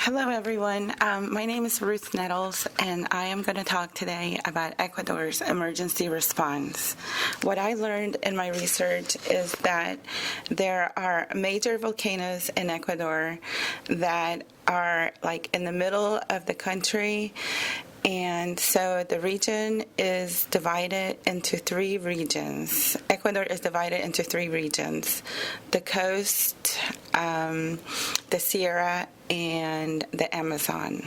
Hello, everyone. My name is Ruth Nettles, and I am going to talk today about Ecuador's emergency response. What I learned in my research is that there are major volcanoes in Ecuador that are like in the middle of the country. And so the region is divided into three regions. Ecuador is divided into three regions: the coast, the Sierra, and the Amazon.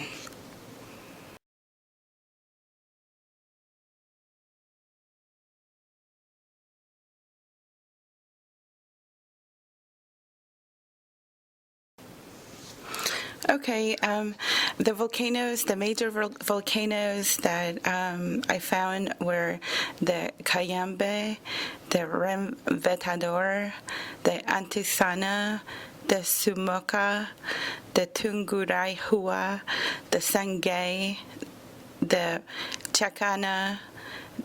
Okay, the volcanoes, the major volcanoes that I found were the Cayambe, the Reventador, the Antisana, the Sumoca, the Tungurahua, the Sangay, the Chacana,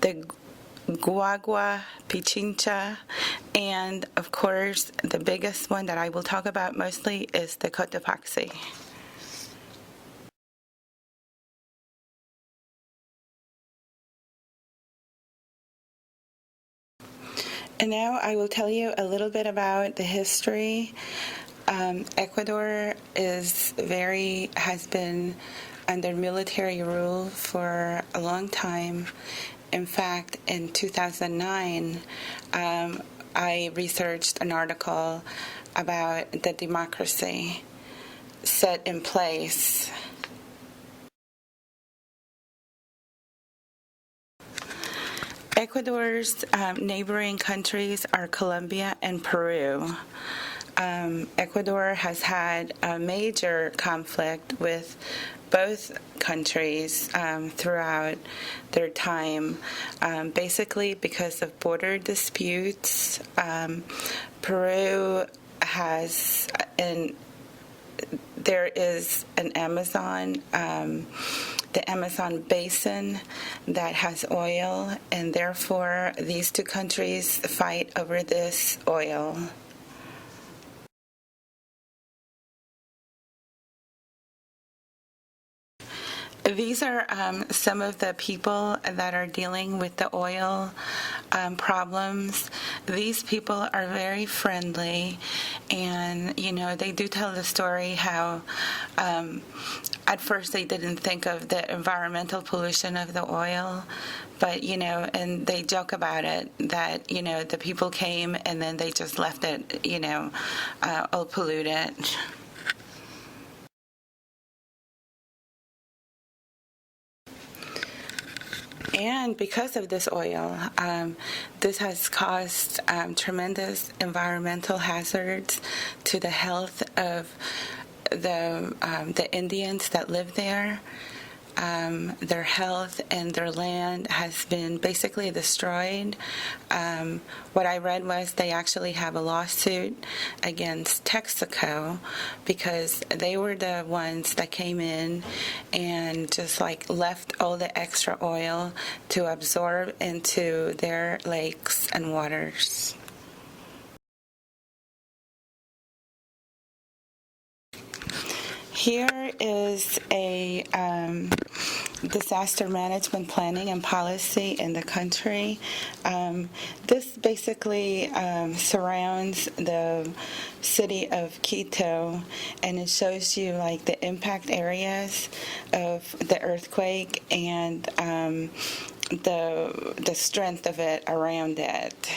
the Guagua, Pichincha, and of course, the biggest one that I will talk about mostly is the Cotopaxi. And now I will tell you a little bit about the history. Ecuador has been under military rule for a long time. In fact, in 2009, I researched an article about the democracy set in place. Ecuador's neighboring countries are Colombia and Peru. Ecuador has had a major conflict with both countries throughout their time, basically because of border disputes. Peru has, there is an Amazon, the Amazon basin that has oil, and therefore these two countries fight over this oil. These are some of the people that are dealing with the oil problems. These people are very friendly, and they do tell the story how at first they didn't think of the environmental pollution of the oil, but and they joke about it that the people came and then they just left it all polluted. And because of this oil, this has caused tremendous environmental hazards to the health of the Indians that live there. Their health and their land has been basically destroyed. What I read was they actually have a lawsuit against Texaco because they were the ones that came in and just left all the extra oil to absorb into their lakes and waters. Here is a disaster management planning and policy in the country. This basically surrounds the city of Quito, and it shows you the impact areas of the earthquake and the strength of it around it.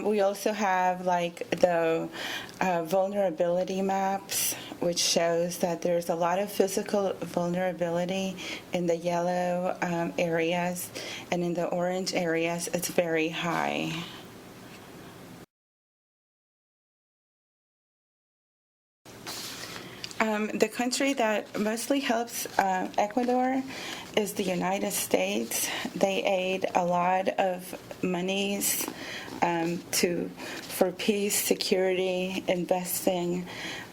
We also have the vulnerability maps, which shows that there's a lot of physical vulnerability in the yellow areas, and in the orange areas it's very high. The country that mostly helps Ecuador is the United States. They aid a lot of monies for peace, security, investing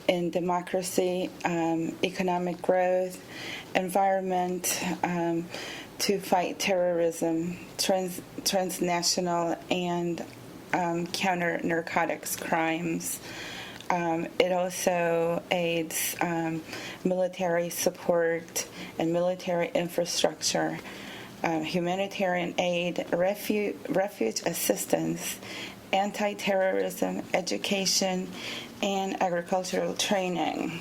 in democracy, economic growth, environment, to fight terrorism, transnational and counter narcotics crimes. It also aids military support and military infrastructure, humanitarian aid, refuge assistance, anti-terrorism, education, and agricultural training.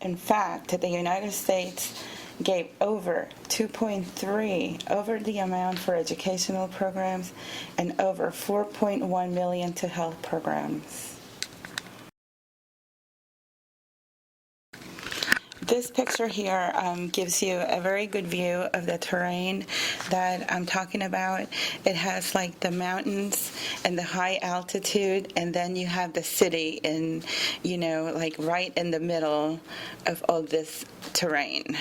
In fact, the United States gave over 2.3 over the amount for educational programs and over 4.1 million to health programs. This picture here gives you a very good view of the terrain that I'm talking about. It has like the mountains and the high altitude, and then you have the city in, like right in the middle of all this terrain.